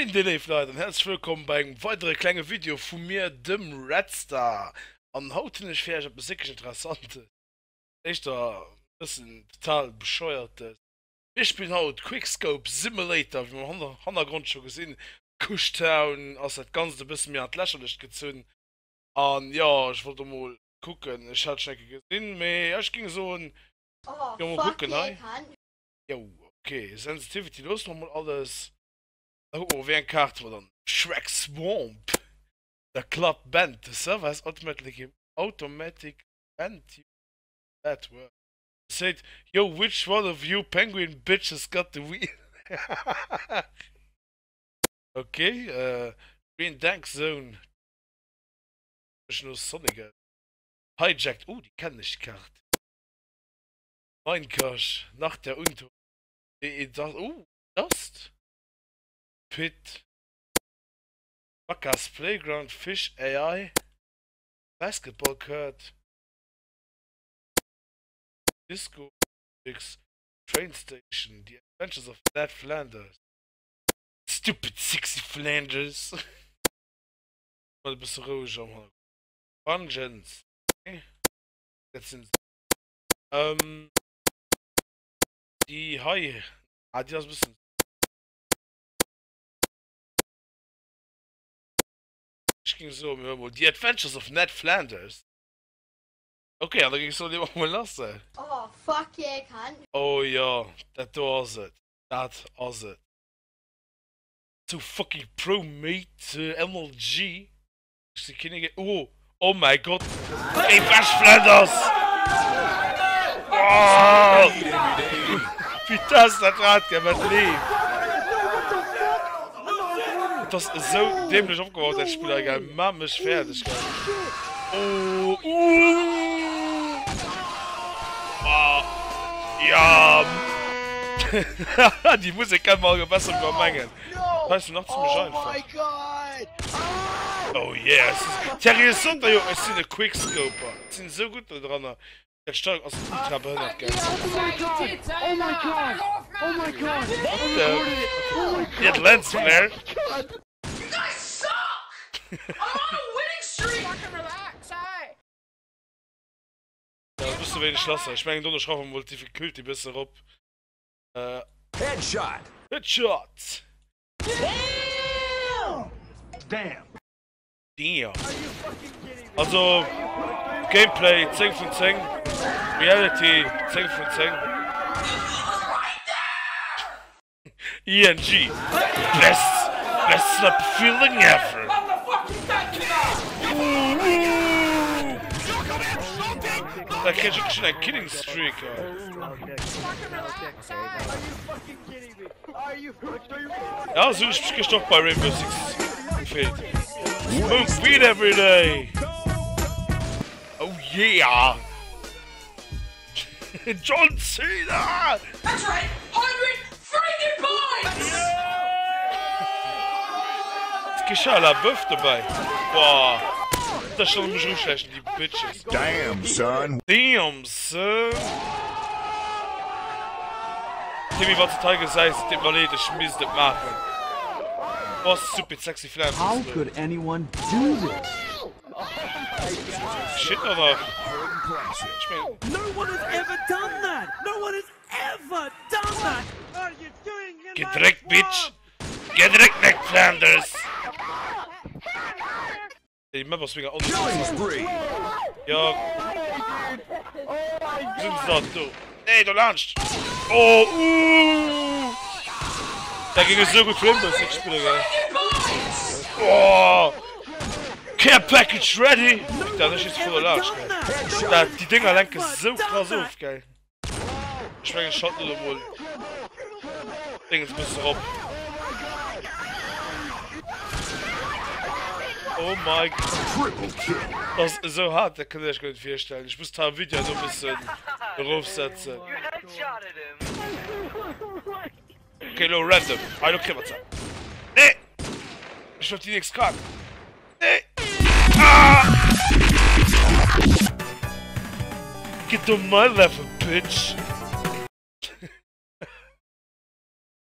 Moin Leute und herzlich willkommen bei einem weiteren kleinen Video von mir, dem Redstar. An heute ist vielleicht etwas wirklich Interessantes. Echt da ein bisschen total bescheuert. Wir spielen heute Quickscope Simulator, wie wir im Hintergrund schon gesehen haben. Kushtown, also das Ganze ein bisschen mehr an das Lächerlicht gezogen. Und ja, ich wollte mal gucken, ich hatte schon gesehen, aber ich ging so ein... Oh, ja, mal fuck gucken, yeah, hey. Cunt. Jo, okay, Sensitivity, los nochmal alles... Oh, wie ein Karte war dann. Shrek Swamp. Der Club Band. The server is automatic band that word. It said, yo, which one of you penguin bitches got the wheel? Okay, Green Dank Zone. Ich nur Sonniger. Hijacked. Oh, die kann ich Karte. Minecraft. Nach der Unter. Oh, Dust. Pit. Backers Playground, Fish AI, Basketball Court, Disco X, Train Station, The Adventures of Ned Flanders, Stupid Sexy Flanders. Mal ein bisschen ruhig am Dungeons. Okay. Jetzt sind die Haie. Ah, die das ein bisschen. Ich ging so, The Adventures of Ned Flanders. Okay, dann ging so lieber mal lassen. Oh, fuck yeah, Cunt. Oh ja, that was it. That was it. So fucking pro mate MLG. Ich see keine. Oh mein Gott. Ey, Bash Flanders! Oh! Wie das Rad gemacht lebt. Das ist so dämlich aufgebaut, das Spiel, egal. Mama ist fertig, geil. Oh, ja. Die Musik kann mal besser übermengen. Weißt du, noch ziemlich einfach. Oh yeah. Terry Sunder, jo, es sind eine Quickscoper. Die sind so gut da dran. Der Steuerung aus dem Ultra behindert, geil. Oh my god! Oh my god! Jetzt Lens Flare. You guys suck! I'm on a winning streak! Fucking relax, hey! Ja, bist du wenig Schlosser. Ich meine, du noch schrauben wollte, wie kühlt die besser ab. Headshot! Headshot! Damn! Damn! Also, Gameplay 10 von 10. Reality 10 von 10. ENG. Best slap feeling ever. Da krieg ich schon ein Killing Streak. Ja, so ist mich gestoppt bei Rainbow Six. Smoke weed every day. Oh yeah. John Cena! That's right! 100 freaking points! Es geschah la Böff dabei. Boah. Das ist schon ein schlecht, die Bitches. Damn, son! Damn, son! Timmy, was total gesagt ist, dem Leute, ich muss das machen. Was stupid sexy Flamme. How could anyone do this? Shit, oder? No one has ever done that! No one has ever done that! Gedreckt, Bitch! Gedreckt, Ned Flanders! Ich mach was wegen Killing spree! Ja. Sind da, du? Nee, du lernst! Oh, Da ging es so gut Rainbow Six Spiele, geil. Oh! Care Package ready! Das ist jetzt voller Large, geil. Die Dinger lenken so krass auf, geil. Ich meine, Schotten oder wohl. Dingens bist du rauf. Oh mein Gott. Das ist so hart, da kann ich gar nicht vorstellen. Ich muss da ein Video so ein bisschen draufsetzen. Okay, no, random. I don't care what's up. Nee! Ich hab die nichts krank. Nee! Ah! Get on my level, bitch!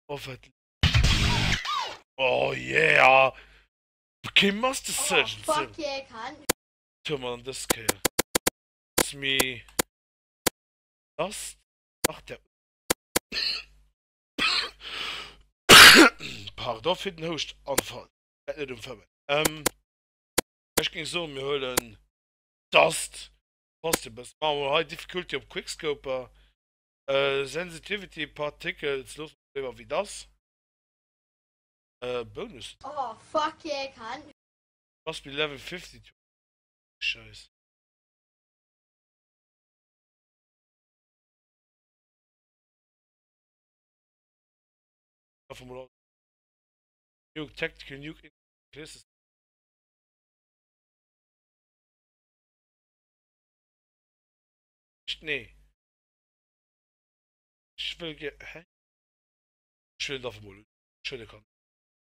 Oh, Oh yeah! Okay, Master Oh, Surgeon. fuck yeah, cunt. Turn on this scale. It's me. Das? Ach, der. Pardon für den Hostanfall. Nicht umfallen. Ich ging so, wir holen Dust. Possibles. Machen wir High Difficulty auf Quickscoper. Sensitivity Particles. Los, wie das? Bonus. Oh, fuck yeah, cunt. Must be level 52. Scheiße. Nuke, Tactical Nuke. Nee. Ich will hä? Ich will auf dem Schöne kommen.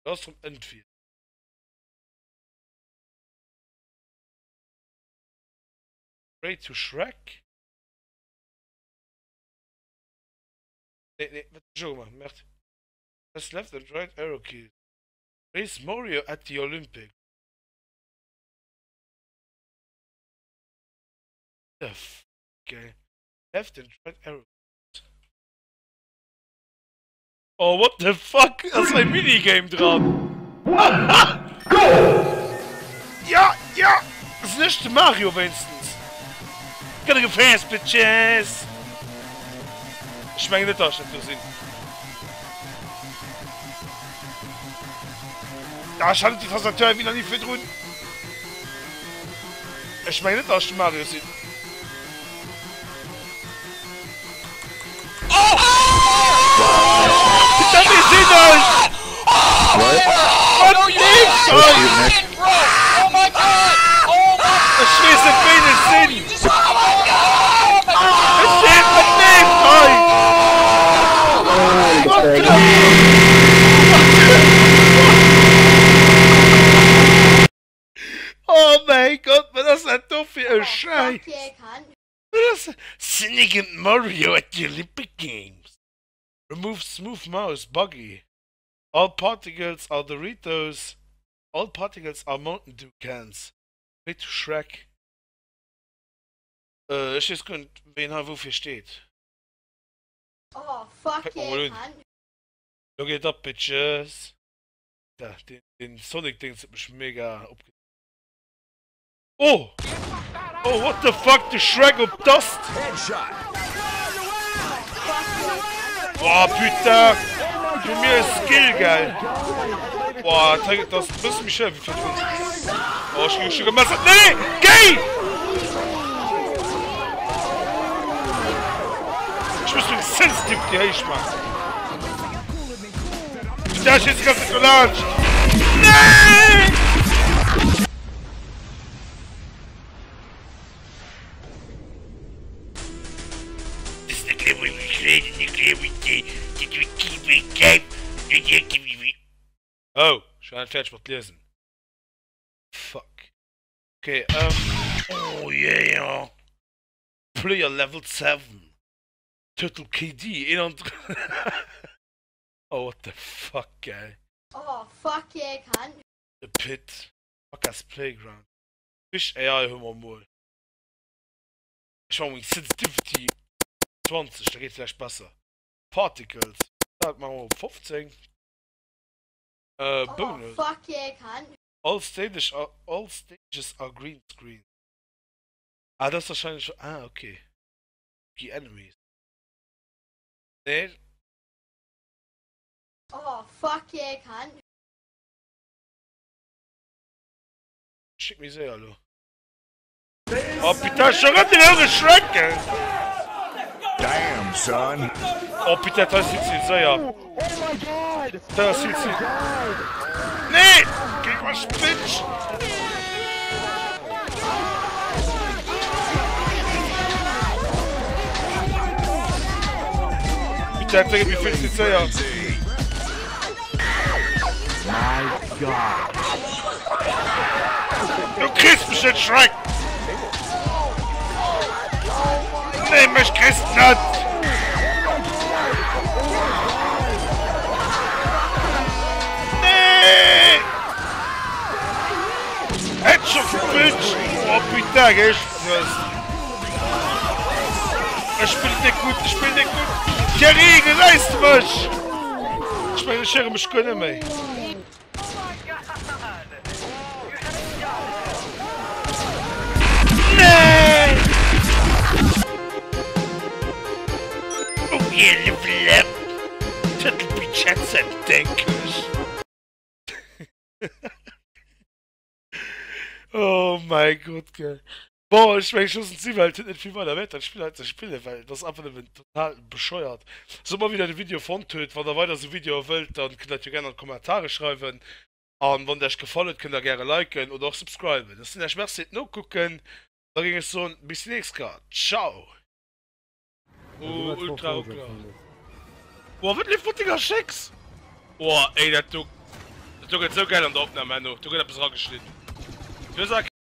Das zum Endviel. Ready to Shrek? Nee, schau mal, merkt. Press left and right arrow keys. Race Mario at the Olympic. The f... Okay. Left and right arrow. Oh, what the fuck? Das ist ein Minigame dran. Ja! Das ist nicht Mario wenigstens. Gotta go fast, bitches! Ich meine nicht, dass das sind. Da scheint die Tastatur wieder nicht für drin. Ich meine nicht, dass Mario sind. Das ist sie nicht! Und nichts! Oh my god! Ich weiß nicht, wen es sind! Oh my god! Es steht mit nichts! Oh mein Gott, was ist das denn für ein Scheiß? Fuck yeah, cunt. Das ist Sonic and Mario at the Olympic Games. Remove smooth mouse, buggy. All particles are Doritos. All particles are Mountain Dew cans. Way to Shrek. Ich weiß gar nicht, wen wofür steht. Oh, fuck Kijk maar yeah, hoe doen. cunt. Look it up, bitches. Ja, den Sonic-Ding ist mich mega aufge... Oh! Oh, what the fuck? The Shrek of Dust! Boah, putain! Für mir ist Skill geil! Boah, das muss mich helfen für uns. Oh, ich bin schon gemessert. Nee! Geh! Ich muss mich sensitiv gleich machen. Da ist jetzt ganz gelatscht! Nee! Oh, schon fertig mit lesen. Fuck. Okay, oh yeah. Player level 7. Total KD, Oh, what the fuck, guy. Oh, fuck yeah, cunt. The Pit. Fuckers Playground. Fish AI, hör mal. Ich mach mal Sensitivity 20, da geht's vielleicht besser. Particles. Da machen wir 15. Oh, Bonus. fuck yeah, cunt. All stages are green screen. Ah, das ist wahrscheinlich schon. Ah, okay. Die Enemies. Nee. Oh, fuck yeah, cunt. Schick mich sehr, hallo. Oh, bitte, schon hat den eure Schrecken! Damn, son. Oh, bitte, das sieht sie sehr. Das sieht sie. Nee! Geh mal, Spitz! Bitte, wie viel sie sehr? My God. Du kriegst mich nicht, Schreck! Nee, mich kriegst nicht! Nee! Bitch! Oh, putain, gell? Ich spiel nicht gut, ich spiel nicht gut! Thierry, geleist mich! Ich meine, ich höre mich gönnen, mei. Nein! Okay, level up! Turtle Beach Headset, denke ich. Oh mein Gott, gell. Boah, ich mein, schon sie, weil nicht viel weiter weiter spiele, weil das einfach total bescheuert. So mal wieder ein Video von töt, wenn ihr weiter so ein Video wollt, dann könnt ihr gerne Kommentare schreiben. Und wenn euch gefallen hat, könnt ihr gerne liken oder auch subscriben. Das sind ja Schmerzen, noch gucken. Da ging es so, bis nächstes Mal. Ciao. Oh, ultra. Boah, wirklich futtiger Schicks. Boah, ey, das tut so geil an der Aufnahme, du. Du hast etwas rangeschnitten. Du sagst.